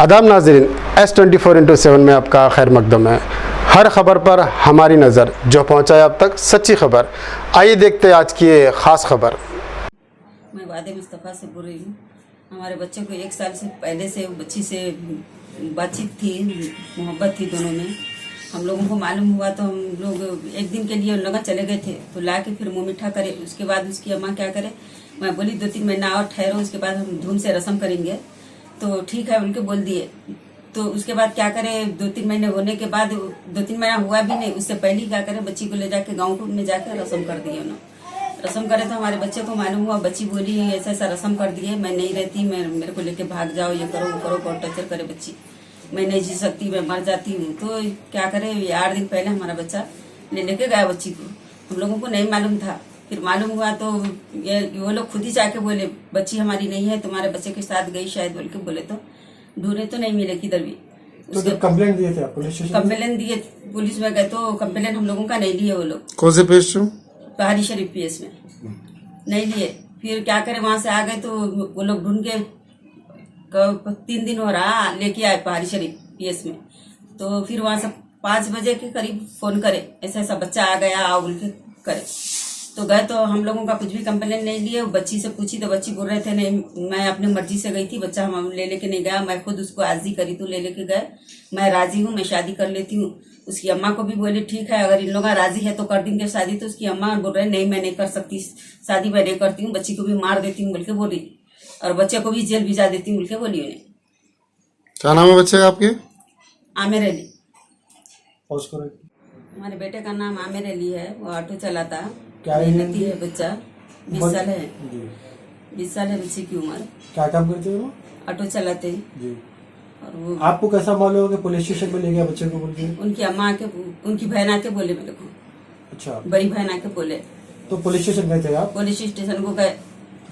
आदाब नाज़रीन, S24/7 में आपका खैर मकदम है। हर खबर पर हमारी नज़र, जो पहुंचाए आप तक सच्ची खबर। आइए देखते हैं आज की ये ख़ास खबर। मैं वादे मुस्तफ़ा से बोल रही हूँ। हमारे बच्चे को 1 साल से पहले से बच्ची से बातचीत थी, मोहब्बत थी दोनों में। हम लोगों को मालूम हुआ तो हम लोग एक दिन के लिए उन लोग चले गए थे, तो ला के फिर मुँह मीठा करे। उसके बाद उसकी अम्मा क्या करे, मैं बोली 2-3 महीना और ठहरो, उसके बाद हम धूम से रस्म करेंगे। तो ठीक है उनके बोल दिए। तो उसके बाद क्या करे, 2-3 महीने होने के बाद, 2-3 महीना हुआ भी नहीं, उससे पहले क्या करे, बच्ची को ले जाके गाँव में जाके रस्म कर दिए उन्होंने। रस्म करे तो हमारे बच्चे को मालूम हुआ, बच्ची बोली ऐसा ऐसा रस्म कर दिए, मैं नहीं रहती, मैं मेरे को लेके भाग जाओ, ये करो वो करो, बहुत टर्चर करे बच्ची, मैं नहीं जी सकती, मैं मर जाती हूँ। तो क्या करे, 8 दिन पहले हमारा बच्चा लेके गया बच्ची को। हम लोगों को नहीं मालूम था, फिर मालूम हुआ तो ये वो लोग खुद ही जाके बोले बच्ची हमारी नहीं है, तुम्हारे बच्चे के साथ गई शायद, बोल के बोले। तो ढूंढे तो नहीं मिले किधर भी। तो जब कंप्लेंट दिए थे आप पुलिस स्टेशन? कंप्लेन दिए, पुलिस में गए तो कंप्लेन हम लोगों का नहीं लिए वो लोग। कौन से पेश से? पहाड़ी शरीफ PS में नहीं लिए। फिर क्या करे, वहां से आ गए तो वो लोग ढूंढ के 3 दिन हो रहा लेके आए पहाड़ी शरीफ PS में। तो फिर वहां से 5 बजे के करीब फोन करे, ऐसा ऐसा बच्चा आ गया, आओ बोल के करे। तो गए तो हम लोगों का कुछ भी कंप्लेन नहीं लिए। बच्ची से पूछी तो बच्ची बोल रहे थे नहीं, मैं अपनी मर्जी से गई थी, बच्चा हम लेके नहीं गया, मैं खुद उसको आजी करी तो ले लेके गए, मैं राजी हूँ, मैं शादी कर लेती हूँ। उसकी अम्मा को भी बोले ठीक है, अगर इन लोग राजी है तो कर देंगे शादी। तो उसकी अम्मा बोल रहे नहीं, मैं नहीं कर सकती शादी, मैं नहीं करती हूँ, बच्ची को भी मार देती हूँ बोल के बोली, और बच्चे को भी जेल भिजा देती हूँ बोल के बोली उन्हें। क्या नाम है बच्चे का आपके? आमिर अली। करो। हमारे बेटे का नाम आमिर अली है, वो ऑटो चलाता, क्या मेहनती है बच्चा, 20 साल है, जी। 20 साल है बच्चे की उम्र। क्या काम करते हो? ऑटो चलाते हैं। जी। और वो आपको कैसा मालूम हो कि पुलिस स्टेशन में ले गया बच्चे को बोल के? उनकी अम्मा आके, उनकी बहन आके बोले मेरे को, अच्छा, बड़ी बहन आके बोले। तो पुलिस स्टेशन गए थे आप? पुलिस स्टेशन को गए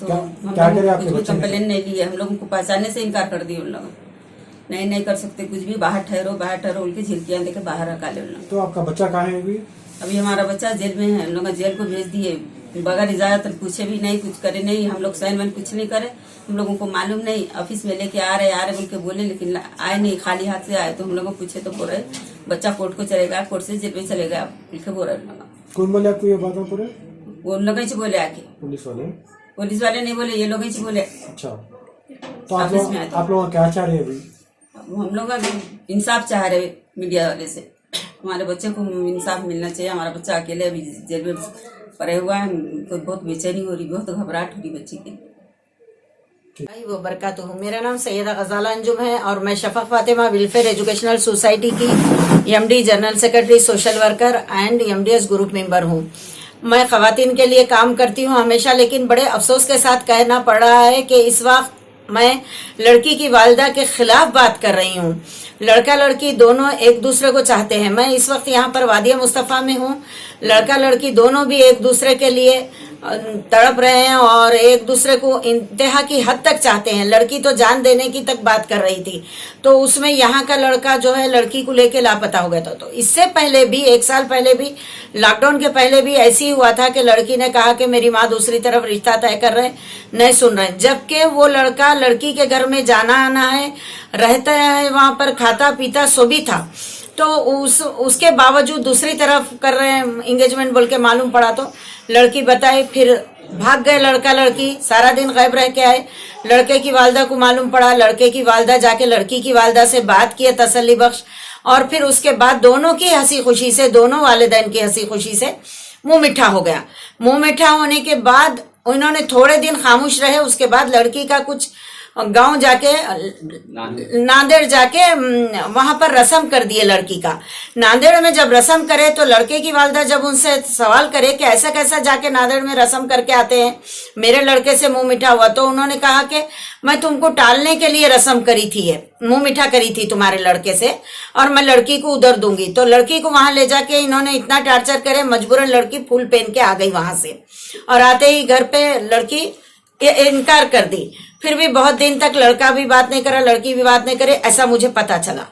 तो क्या- हम क्या करे लोग आपके कुछ भी बच्चे ने? कंप्लेन नहीं लिए, हम लोगों को पहचानने से इनकार कर दिए उन लोगों। नहीं कर सकते कुछ भी, बाहर ठहरो उनकी झिलकियां देके बाहर रखा ले उन लोग। तो आपका बच्चा कहाँ है अभी? अभी हमारा बच्चा जेल में है, हम लोग जेल को भेज दिए बगैर इजाजत, पूछे भी नहीं, कुछ करे नहीं, हम लोग साइन वाइन कुछ नहीं करे। हम लोगों को मालूम नहीं, ऑफिस में लेके आ रहे बोल के बोले, लेकिन आए नहीं, खाली हाथ से आए। तो हम लोग को पूछे तो बोल रहे बच्चा कोर्ट को चलेगा, कोर्ट से जेल में चलेगा बोल के बोल रहे लोग। कौन बोले आपको ये बात पूरे? वो लोग ही बोले आके, पुलिस वाले? पुलिस वाले नहीं बोले, ये लोग ही बोले। अच्छा, तो ऑफिस में आए थे। आप लोग क्या चाह रहे हैं अभी? हम लोग इंसाफ चाह रहे मीडिया वाले से, हमारे बच्चे को इंसाफ मिलना चाहिए। हमारा बच्चा अकेले अभी जेल में पड़े हुआ है, तो बहुत बेचैनी हो रही, बहुत घबराहट हो रही बच्ची की। वो बरकातुहू। मेरा नाम सैयदा गजाला अंजुम है और मैं शफा फातिमा वेलफेयर एजुकेशनल सोसाइटी की MD general secretary social worker and MDS group member हूँ। मैं खवातीन के लिए काम करती हूँ हमेशा, लेकिन बड़े अफसोस के साथ कहना पड़ रहा है कि इस वक्त मैं लड़की की वालिदा के खिलाफ बात कर रही हूँ। लड़का लड़की दोनों एक दूसरे को चाहते हैं। मैं इस वक्त यहाँ पर वादिया मुस्तफ़ा में हूँ। लड़का लड़की दोनों भी एक दूसरे के लिए तड़प रहे हैं और एक दूसरे को इंतहा की हद तक चाहते हैं। लड़की तो जान देने की तक बात कर रही थी, तो उसमें यहाँ का लड़का जो है लड़की को लेके लापता हो गया था। तो इससे पहले भी 1 साल पहले भी, लॉकडाउन के पहले भी ऐसी ही हुआ था कि लड़की ने कहा कि मेरी माँ दूसरी तरफ रिश्ता तय कर रहे, नहीं सुन रहे, जबकि वो लड़का लड़की के घर में जाना आना है, रहता है वहां पर, खाता पीता सो भी था। तो उसके बावजूद दूसरी तरफ कर रहे हैं एंगेजमेंट बोल के मालूम पड़ा तो लड़की बताई, फिर भाग गए लड़का लड़की, सारा दिन गायब रह के आए। लड़के की वालिदा को मालूम पड़ा, लड़के की वालिदा जाके लड़की की वालिदा से बात किए तसल्ली बख्श, और फिर उसके बाद दोनों की हंसी खुशी से, दोनों वालिदैन की हंसी खुशी से मुंह मीठा हो गया। मुंह मीठा होने के बाद उन्होंने थोड़े दिन खामोश रहे। उसके बाद लड़की का कुछ गांव जाके, नांदेड़ जाके वहां पर रस्म कर दिए लड़की का। नांदेड़ में जब रस्म करे तो लड़के की वालिदा जब उनसे सवाल करे कि ऐसा कैसा जाके नांदेड़ में रस्म करके आते हैं, मेरे लड़के से मुंह मीठा हुआ, तो उन्होंने कहा कि मैं तुमको टालने के लिए रस्म करी थी, है मुंह मीठा करी थी तुम्हारे लड़के से, और मैं लड़की को उधर दूंगी। तो लड़की को वहां ले जाके इन्होंने इतना टार्चर करे, मजबूरन लड़की फूल पहन के आ गई वहां से, और आते ही घर पे लड़की इनकार कर दी। फिर भी बहुत दिन तक लड़का भी बात नहीं करा, लड़की भी बात नहीं करे, ऐसा मुझे पता चला।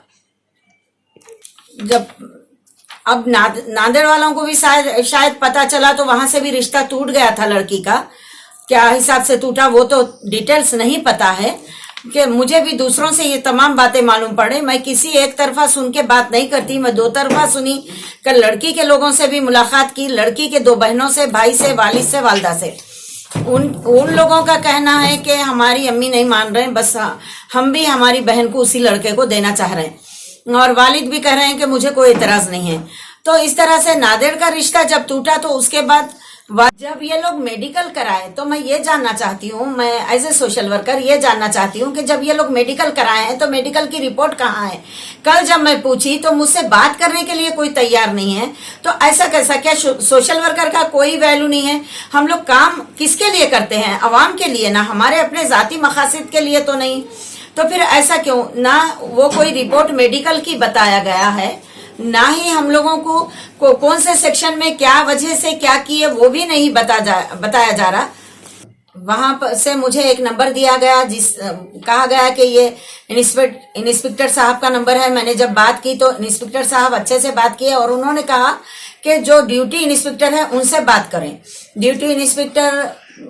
जब अब नांदेड़ वालों को भी शायद पता चला, तो वहां से भी रिश्ता टूट गया था लड़की का। क्या हिसाब से टूटा वो तो डिटेल्स नहीं पता है, कि मुझे भी दूसरों से ये तमाम बातें मालूम पड़े। मैं किसी एक तरफा सुन के बात नहीं करती, मैं दो तरफा सुनी। कल लड़की के लोगों से भी मुलाकात की, लड़की के 2 बहनों से, भाई से, वालिद से, वालदा से। उन लोगों का कहना है कि हमारी अम्मी नहीं मान रहे हैं, बस हम भी हमारी बहन को उसी लड़के को देना चाह रहे हैं, और वालिद भी कह रहे हैं कि मुझे कोई इतराज नहीं है। तो इस तरह से नादेड़ का रिश्ता जब टूटा तो उसके बाद जब ये लोग मेडिकल कराए, तो मैं ये जानना चाहती हूँ, मैं एज ए सोशल वर्कर ये जानना चाहती हूँ कि जब ये लोग मेडिकल कराए हैं तो मेडिकल की रिपोर्ट कहाँ है? कल जब मैं पूछी तो मुझसे बात करने के लिए कोई तैयार नहीं है। तो ऐसा कैसा? क्या सोशल वर्कर का कोई वैल्यू नहीं है? हम लोग काम किसके लिए करते हैं? अवाम के लिए ना, हमारे अपने जाती मकासद के लिए तो नहीं। तो फिर ऐसा क्यों? ना वो कोई रिपोर्ट मेडिकल की बताया गया है, ना ही हम लोगों को कौन से सेक्शन में क्या वजह से क्या किए वो भी नहीं बताया जा रहा। वहां पर से मुझे एक नंबर दिया गया, कहा गया कि ये इंस्पेक्टर साहब का नंबर है। मैंने जब बात की तो इंस्पेक्टर साहब अच्छे से बात किए और उन्होंने कहा कि जो ड्यूटी इंस्पेक्टर है उनसे बात करें। ड्यूटी इंस्पेक्टर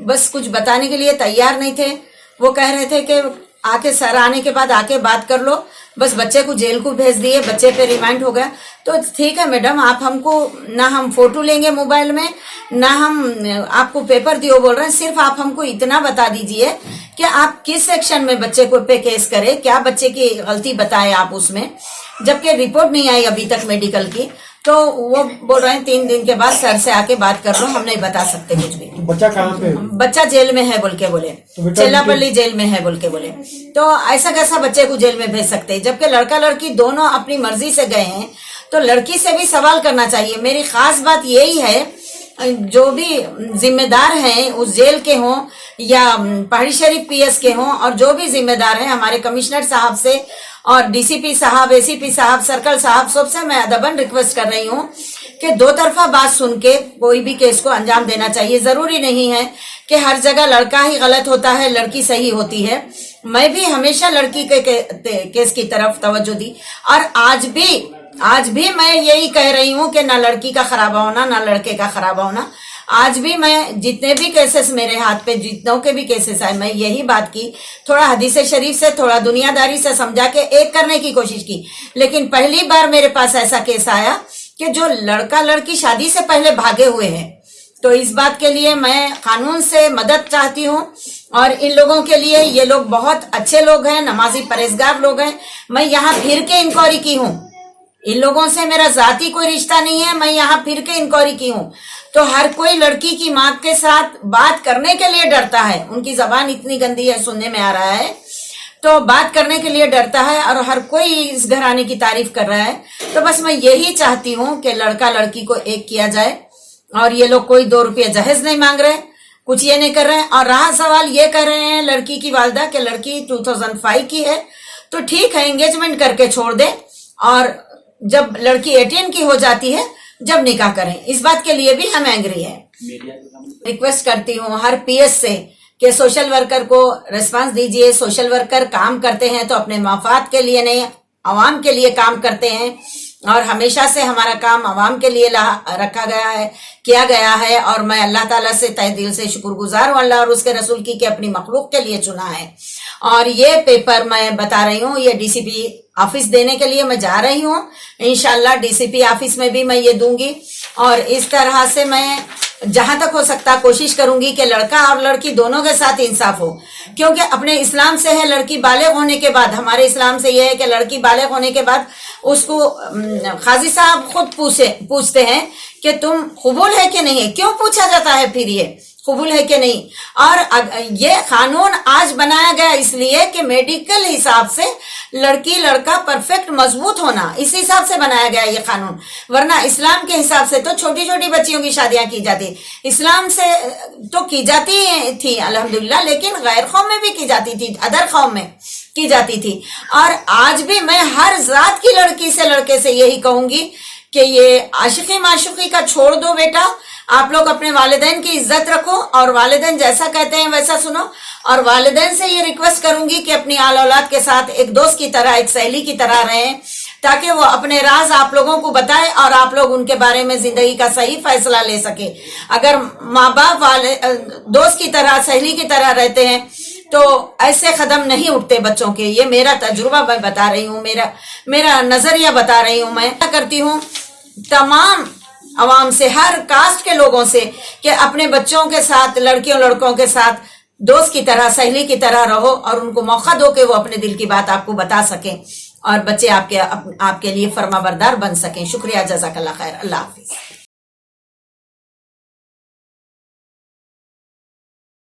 बस कुछ बताने के लिए तैयार नहीं थे। वो कह रहे थे कि आके सर आने के बाद आके बात कर लो। बस बच्चे को जेल को भेज दिए, बच्चे पे रिमांड हो गया। तो ठीक है मैडम, आप हमको ना हम फोटो लेंगे मोबाइल में, ना हम आपको पेपर दियो बोल रहे हैं, सिर्फ आप हमको इतना बता दीजिए कि आप किस सेक्शन में बच्चे को पे केस करें, क्या बच्चे की गलती बताए आप उसमें। जबकि रिपोर्ट नहीं आई अभी तक मेडिकल की, तो वो बोल रहे हैं 3 दिन के बाद सर से आके बात कर लो, हम नहीं बता सकते कुछ भी। तो बच्चा कहाँ पे? बच्चा जेल में है बोल के बोले, चेलापल्ली जेल में है बोल के बोले। तो ऐसा कैसा बच्चे को जेल में भेज सकते हैं? जबकि लड़का लड़की दोनों अपनी मर्जी से गए हैं, तो लड़की से भी सवाल करना चाहिए। मेरी खास बात यही है, जो भी जिम्मेदार हैं उस जेल के हों या पहाड़ी शरीफ पीएस के हों, और जो भी जिम्मेदार हैं हमारे कमिश्नर साहब से और डीसीपी साहब, एसीपी साहब, सर्कल साहब, सबसे मैं अदबन रिक्वेस्ट कर रही हूँ कि 2 तरफा बात सुन के कोई भी केस को अंजाम देना चाहिए। जरूरी नहीं है कि हर जगह लड़का ही गलत होता है, लड़की सही होती है। मैं भी हमेशा लड़की के केस की तरफ तवज्जो दी, और आज भी मैं यही कह रही हूँ कि ना लड़की का खराबा होना, ना लड़के का खराबा होना। आज भी मैं जितने भी केसेस मेरे हाथ पे, जितनों के भी केसेस आए, मैं यही बात की, थोड़ा हदीस शरीफ से, थोड़ा दुनियादारी से समझा के एक करने की कोशिश की। लेकिन पहली बार मेरे पास ऐसा केस आया कि जो लड़का लड़की शादी से पहले भागे हुए हैं। तो इस बात के लिए मैं कानून से मदद चाहती हूँ, और इन लोगों के लिए, ये लोग बहुत अच्छे लोग हैं, नमाजी परहेजगार लोग हैं। मैं यहाँ फिर के इंक्वायरी की हूँ, इन लोगों से मेरा जाती कोई रिश्ता नहीं है, मैं यहाँ फिर के इंक्वायरी की हूँ। तो हर कोई लड़की की माँ के साथ बात करने के लिए डरता है, उनकी जबान इतनी गंदी है, सुनने में आ रहा है, तो बात करने के लिए डरता है, और हर कोई इस घराने की तारीफ कर रहा है। तो बस मैं यही चाहती हूँ कि लड़का लड़की को एक किया जाए, और ये लोग कोई 2 रुपये जहेज नहीं मांग रहे, कुछ ये नहीं कर रहे हैं। और रहा सवाल, ये कर रहे हैं लड़की की वालदा कि लड़की 2005 की है, तो ठीक है एंगेजमेंट करके छोड़ दे, और जब लड़की 18 की हो जाती है जब निकाह करें। इस बात के लिए भी हम एंग्री हैं। रिक्वेस्ट करती हूँ हर पीएस से कि सोशल वर्कर को रिस्पांस दीजिए। सोशल वर्कर काम करते हैं तो अपने मफाद के लिए नहीं, आवाम के लिए काम करते हैं, और हमेशा से हमारा काम आवाम के लिए रखा गया है, किया गया है। और मैं अल्लाह ताला से तहे दिल से शुक्रगुजार हूँ, अल्लाह और उसके रसूल की, कि अपनी मखलूक के लिए चुना है। और ये पेपर मैं बता रही हूँ, ये डीसीपी ऑफिस देने के लिए मैं जा रही हूँ। इंशाल्लाह डीसीपी ऑफिस में भी मैं ये दूंगी, और इस तरह से मैं जहां तक हो सकता कोशिश करूंगी कि लड़का और लड़की दोनों के साथ इंसाफ हो। क्योंकि अपने इस्लाम से है लड़की बालिग होने के बाद, हमारे इस्लाम से यह है कि लड़की बालिग होने के बाद उसको काजी साहब खुद पूछते हैं कि तुम कबूल है कि नहीं है। क्यों पूछा जाता है फिर ये कबूल है कि नहीं? और ये कानून आज बनाया गया इसलिए कि मेडिकल हिसाब से लड़की लड़का परफेक्ट मजबूत होना, इस हिसाब से बनाया गया ये कानून। वरना इस्लाम के हिसाब से तो छोटी छोटी बच्चियों की शादियां की जाती, इस्लाम से तो की जाती थी अल्हम्दुलिल्लाह, लेकिन गैर कौम में भी की जाती थी, अदर कौम में की जाती थी। और आज भी मैं हर जात की लड़की से लड़के से यही कहूंगी कि ये आशिकी माशुकी का छोड़ दो बेटा, आप लोग अपने वालिदैन की इज्जत रखो, और वालिदैन जैसा कहते हैं वैसा सुनो। और वालिदैन से ये रिक्वेस्ट करूंगी कि अपनी आल औलाद के साथ एक दोस्त की तरह, एक सहेली की तरह रहें, ताकि वो अपने राज आप लोगों को बताए और आप लोग उनके बारे में जिंदगी का सही फैसला ले सके। अगर माँ बाप वाले दोस्त की तरह, सहेली की तरह रहते हैं तो ऐसे कदम नहीं उठते बच्चों के। ये मेरा तजुर्बा मैं बता रही हूँ, मेरा नजरिया बता रही हूँ। मैं क्या करती हूँ तमाम आवाम से, हर कास्ट के लोगों से, कि अपने बच्चों के साथ, लड़कियों लड़कों के साथ दोस्त की तरह, सहेली की तरह रहो और उनको मौका दो कि वो अपने दिल की बात आपको बता सकें और बच्चे आपके लिए फर्माबरदार बन सकें। शुक्रिया, जज़ाकल्लाह खैर, अल्लाह हाफिज।